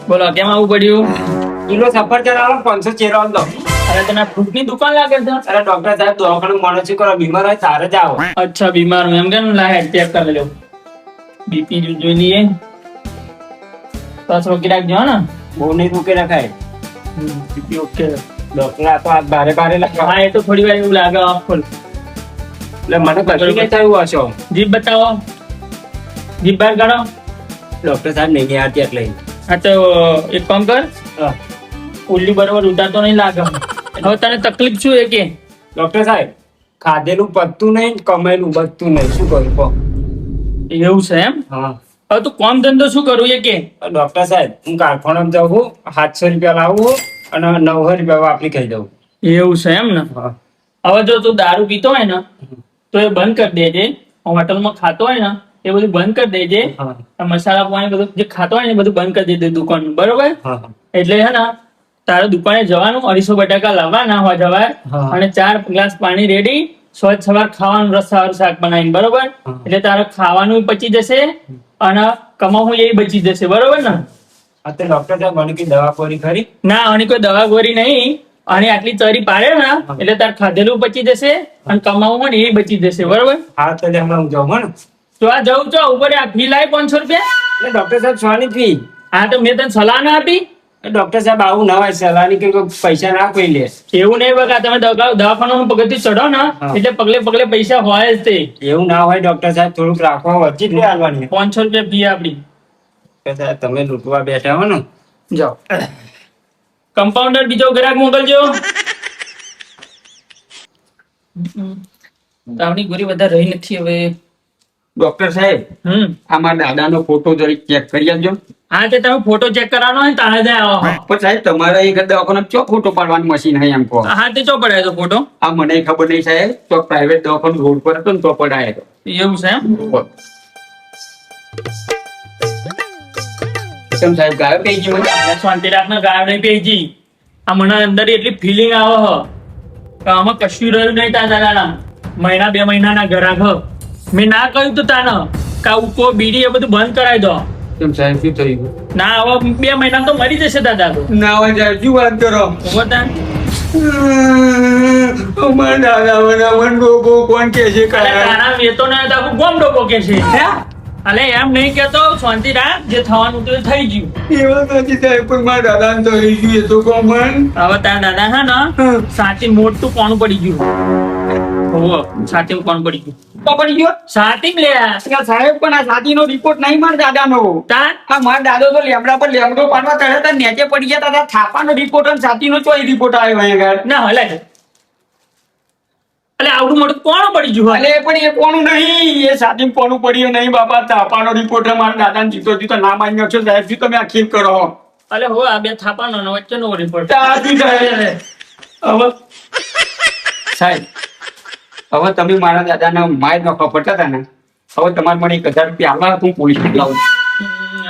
બોલો કેમ આવું પડ્યું? કિલો સફરજન આલો 500 ચેરો આલ દો. અરે તને ફ્રૂટની દુકાન લાગે છે? અરે ડોક્ટર સાહેબ દવાખાનું માનો છે કરો બીમાર હોય તારે જ આવો. અચ્છા બીમાર હું એમ કેમ લાગે ચેક કરી લો. બીપી જોઈ લઈએ. બસ રોકી રાખજો ને. બહુ નહીં મૂકી રખાય. BP okay. ડોક્ટર આ તો આ બારે બારે લખવા. હા એ તો થોડી વાર એવું લાગે ફૂલ. એટલે મને કશું નહીં થયું હશો. જીભ બતાવો. જીભ બહાર કાઢો. ડોક્ટર સાહેબ નહીં આવતી એટલે. હા તો એક કામ કર, હા. ઉલ્લી બરોબર ઉતારતો નહીં લાગે. હવે તને તકલીફ શું એ કે? ડોક્ટર સાહેબ ખાધેલું પતતું નહીં કમાયેલું બધતું નહીં શું કરું કહો? એવું છે એમ? હા. હવે તું કામ ધંધો શું કરું એ કે? ડોક્ટર સાહેબ હું કારખાનામાં જાઉં 700 રૂપિયા લાવું અને 900 રૂપિયા વાપરી ખાઈ જાઉં. એવું છે એમ ને? હા. હવે જો તું દારૂ પીતો હોય ને તો એ બંધ કરી દેજે. હોટલમાં ખાતો હોય ને એ બધું બંધ કરી દેજે. હા. આ મસાલા પાણી બધું જે ખાતો હોય ને એ બધું બંધ કરી દેજે દુકાન, બરોબર? હા. એટલે હે ને તારે દુકાને જવાનું, 250 બટાકા લાવવાના હોય જવાર હા. અને 4 ગ્લાસ પાણી રેડી, સ્વચ્છ સવાર ખાવાનું, રસાવાળું શાક બનાવીને, બરોબર? હા. એટલે તારે ખાવાનું પચી જશે અને કમાવું એ બચી જશે, બરોબર ને? હા તો ડોક્ટર સાહેબ મને કઈ દવા કોરી ખરી? ના આની કોઈ દવા ગોરી નહીં. અને આટલી ચરી પાડે ને એટલે તાર ખાધેલું બચી જશે અને કમાવું હોય ને એ બચી જશે, બરોબર? હા તો એટલે હમણાં હું જાઉં હો ને. તો આ જવું છો ઉપર આ ફી લાય 500 રૂપિયા. એટલે ડોક્ટર સાહેબ સોની ફી? હા તો મેં તને સલાહ ના આપી? ડોક્ટર સાહેબ આવું ના હોય સલાહની કે કોઈ પૈસા ના કોઈ લે. એવું નહીં બકા, તમે દવાખાનામાં પગથિયું ચઢો ને હા. એટલે પગલે પગલે પૈસા હોય જ તે. એવું ના હોય ડોક્ટર સાહેબ થોડુંક રાખવા વચ્ચે જ લે આવવાની. 500 રૂપિયા ફી આપડી. ડોક્ટર સાહેબ તમે લૂંટવા બેઠા હો ને. જાઓ. કમ્પાઉન્ડર બીજો ગ્રાહક મોકલજો. તાવની ગોરી વધારે રહી નથી હવે. ડોક્ટર સાહેબ આ મારા દાદાનો ફોટો જરી ચેક કરી આપજો. હા તે તમે ફોટો ચેક કરવાનો હોય ને તાણે જ આવો. પણ સાહેબ તમારા એક દવાખાના ચો ફોટો પાડવાની મશીન હે એમ કહો. હા તે ચો પડાય તો ફોટો? આ મને ખબર નહીં સાહેબ તો પ્રાઇવેટ દવાખાનું રોડ પર હતો ને તો પડાય હતો. એવું છે એમ? કેમ સાહેબ ગાયો કઈ ગઈ મને? શાંતિ રાખને ગાયો નહીં પેજી. આ મને અંદર એટલી ફિલિંગ આવે હ કે આમાં કશું રહ્યું નહીં તારા દાદાના. મહિના 2 મહિનાના ઘરાક હ. મેં ના કહ્યું તો તાને કા ઉકો બીડી એ બધું બંધ કરાવી દો. કેમ સાહેબ શું થઈ ગયું? ના હવે 2 મહિનામાં તો મરી જશે દાદા તો. ના હોય સાહેબ શું વાત કરો? બતા અમારા દાદા મને ડોકો કોણ કે છે તારા વેતો ને આખું ગોમ ડોકો કે છે. અલે એમ નહીં કેતો, શાંતિ રાખ, જે થવાનું હતું એ થઈ ગયું. એવા નથી સાહેબ પણ મારા દાદા તો રહી ગયું એ તો કોમન. હવે તારા દાદા છે ને સાચી મોટું કોણ પડી ગયું. ઓહો સાચી કોણ પડી ગયું? પડી ગયો સાચી લે સાહેબ પણ આ છાતીનો રિપોર્ટ નહીં મારા દાદાનો. તાર આ મારા દાદો તો લેમડા પર લેમડો પાડવા તરત જ નેચે પડી ગયા હતા. થાપાનો રિપોર્ટ અને છાતીનો ચોય રિપોર્ટ આવ્યો અહીંયા આગળ. ના હલે અલે આવડું મોટું કોણ પડી ગયું? અલે પણ એ કોનું નહીં, એ છાતી કોનું પડ્યું નહીં બાપા. થાપાનો રિપોર્ટ મારા દાદાને જીતો જીતો ના માની નાખશો સાહેબ શું તમે આખી કરો? અલે હો આ બે થાપાનો ને વચ્ચેનો રિપોર્ટ. સાચી સાહેબ. હવે સાહેબ હવે તમે મારા દાદાના માય નખો પડતા હતા ને, હવે તમારે મને 1000 રૂપિયા આવા હું પોલીસ લાવું.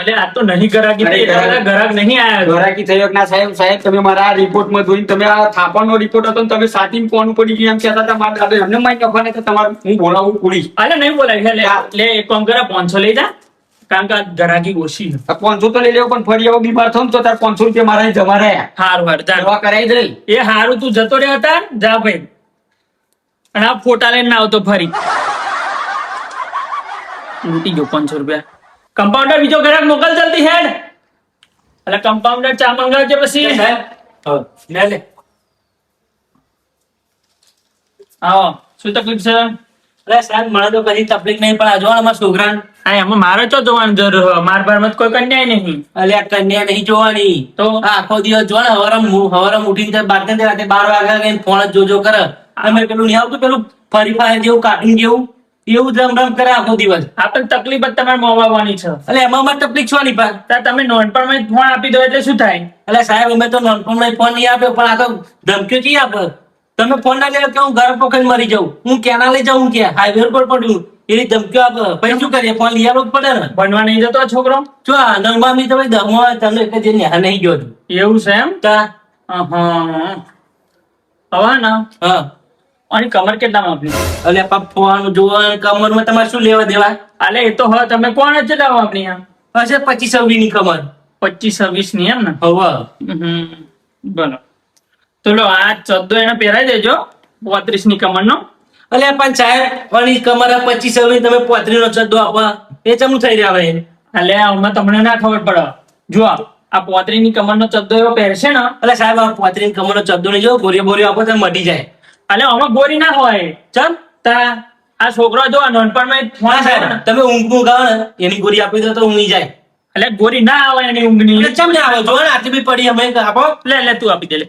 અલે આ તો નહીં ગરાકી થઈ, ગરાક નહીં આયા. ગરાકી થયો ના સાહેબ. સાહેબ તમે મારા આ રિપોર્ટમાં જોઈને તમે આ થાપાનો રિપોર્ટ હતો ને તમે સાચી કોનું પડી ગયું એમ કહેતા હતા મારા દાદા એમને માય નખો ને તો તમારે હું બોલાવું પોલીસ. અલે નહીં બોલાય લે એક કામ કરે 500 લઈ જા, કારણ કે આ ગરાકી ઓછી છે. 500 તો લઈ લેવો પણ ફરી આવો બીમાર થયો ને તો તાર 500 રૂપિયા મારા જમા રહ્યા. હારું જા દવા કરાવી દે. એ હારું તું જતો રહ્યા હતા જા ભાઈ. અને આ ફોટા લઈને ના આવતો ફરી. લૂટી ગયો 500 રૂપિયા. કમ્પાઉન્ડર બીજો ગ્રાહક મોકલ જલ્દી હેડ. એટલે કમ્પાઉન્ડર ચા મંગાવજે પછી. લે લે. આવો શું તકલીફ છે? અરે સાહેબ મને તો કદી તકલીફ નહીં પણ આ જો અમારા છોકરાને હા એમાં મારે ચો જોવાની જરૂર હોય? માર બારમાં તો કોઈ કન્યાય નહીં. અલ્યા કન્યા નહીં જોવાની તો આ આખો દિવસ જો ને હવારમ ઉઠીને બાર રાતે 12 વાગ્યા કઈ ફોન જ જોજો કરે. અમે પેલું નહીં આવતું પેલું ફરી ફાયર જેવું કાર્ટૂન જેવું એવું જ રમ કરે આખો દિવસ. આપણને તકલીફ જ તમારે મોવાવાની છે. એટલે એમાં અમારે તકલીફ છો નહીં પણ તાર તમે નોનપણમાં જ ફોન આપી દો એટલે શું થાય? એટલે સાહેબ અમે તો નાનપણમાં ફોન નહીં આપ્યો પણ આ તો ધમકીઓ કી આપે. તમે ફોન ના લે કે હું ઘર પકડી મરી જાઉં, હું ક્યાં લઈ જાઉં, ક્યાં હાઈવે પર પડ્યું એની ધમકીઓ આપે. પછી શું કરીએ? ફોન લઈ આવવો જ પડે ને. ભણવા નહીં જતો આ છોકરો? જો આનંદમાં બી તમે દમવા તમને એક જ ન્યા નહીં ગયો છું. એવું છે એમ? તા હવે ને હા અને કમર કેટલામાં આપની? એટલે ફોન જોવા કમરમાં તમારે શું લેવા દેવા? અલે એ તો હવે તમે કોણ જ લાવો આપની? હશે 25-26 ની કમર. 25-26 ની એમ ને? હવે બોલો તો લો આ 14 એને પહેરાઈ દેજો 35 ની કમરનો. અલે પણ સાહેબ પણ ઈ કમરે 25 તમે 35 નો ચડ્ડો આપવા એ ચમનું થઈ રહ્યા હવે એટલે આમાં તમને ના ખબર પડે. જો આ 35 ની કમરનો ચડ્ડો એવો પહેરશે ને અલે સાહેબ આ 35 કમરનો ચડ્ડો નહીં જો ગોરીઓ બોરીઓ આપો તો મટી જાય. એટલે આમાં ગોરી ના હોય. ચમ તા આ છોકરો જો આ નાનપણમાં ફોન હા સાહેબ તમે ઊંઘ ગાવ ને એની ગોરી આપી દો તો ઊંઘી જાય. એટલે ગોરી ના આવે એની ઊંઘની. એટલે ચમ ના આવે જો ને આટલી બી પડી અમે આપો. લે તું આપી દે લે.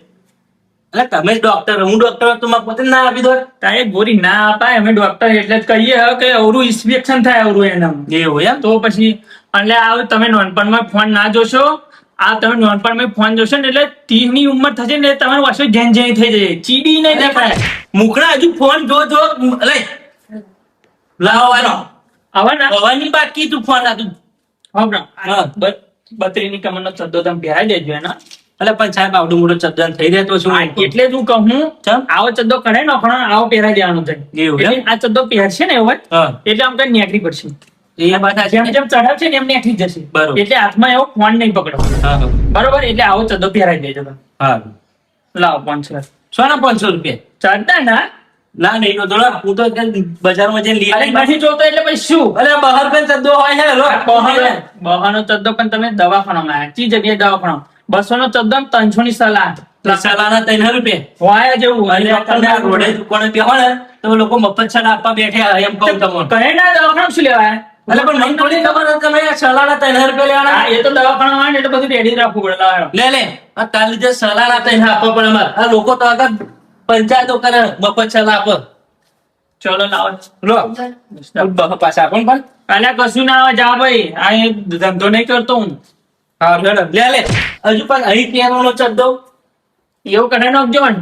એટલે તમે જ ડોક્ટર હું ડોક્ટર તો મારે પોતે ના આપી દો. તારે ગોરી ના અપાય અમે ડોક્ટર એટલે જ કહીએ હે કે અવરું ઇન્સ્પેક્શન થાય અવરું એના. એવું એમ તો પછી એટલે આ તમે નાનપણમાં ફોન ના જોશો આ તમે નાનપણમાં ફોન જોશો ને એટલે 30 ની ઉંમર થશે ને તમારું વાસો જેન જેન થઈ જાય ચીડી નહીં દેખાય. મુખડા હજુ ફોન જો લે લાવો આનો હવે ના હવાની બાકી તું ફોન આ તું હા. 32 ની કમરનો ચડ્ડો તમે પહેરાઈ દેજો એના. એટલે પણ સાહેબ આવડું મોટું ચડ્ડો થઈ રહેતો છું એટલે જ હું કહું ચમ? આવો ચડ્ડો કઢાઈ નાખવાનો આવો પહેરાઈ દેવાનો થાય. એવું એમ? એટલે આ ચડ્ડો પહેરશે ને એવો જ, હા એટલે આમ કઈ નેકરી પડશે. એ વાત સાચી. જેમ જેમ ચઢાવશે ને એમ નેકરી જશે. બરોબર. એટલે હાથમાં એવો ફોન નહીં પકડો. હા હા બરોબર એટલે આવો ચડ્ડો પહેરાઈ દેજો તમે. હા લાવો 500. સોના 500 રૂપિયા ચડતા ના ના નહીં તો થોડા હું તો બજારમાં જઈને લઈ અરે આવી. નથી જોતો એટલે પછી શું અરે બહાર પણ ચડ્ડો હોય છે લો. બહાનો ચડ્ડો પણ તમે દવાખાનામાં ચી જગ્યાએ દવાખાના 200 નો ચડ્ડો 300 ની સલાહ સલાહના 3 રૂપિયા વાય જેવું અને તમને આ રોડે દુકાને બેહો ને તો લોકો મફત સલાહ આપવા બેઠા એમ કહું તમને. કહે ના દવાખાના શું લેવાય એટલે પણ મને થોડી ખબર હતી તમે આ સલાહના 3 રૂપિયા લેવાના. હા, એ તો દવાખાના હોય ને એટલે બધું રેડી રાખવું પડે લાવો. લે આ તાર લીધે સલાહના 3 આપવા પડે અમારે. આ લોકો તો આગળ પંચાયતો કરે મફત સલાહ આપો. ચલો લાવો લો પાછા આપો ને પણ. અલ્યા કશું ના આવે જા ભાઈ આ એ ધંધો નહીં કરતો હું. હા મેડમ લે હજુ પણ અહીં પહેરવાનો ચડ્ડો એવું કઢાઈ નાખજો ને.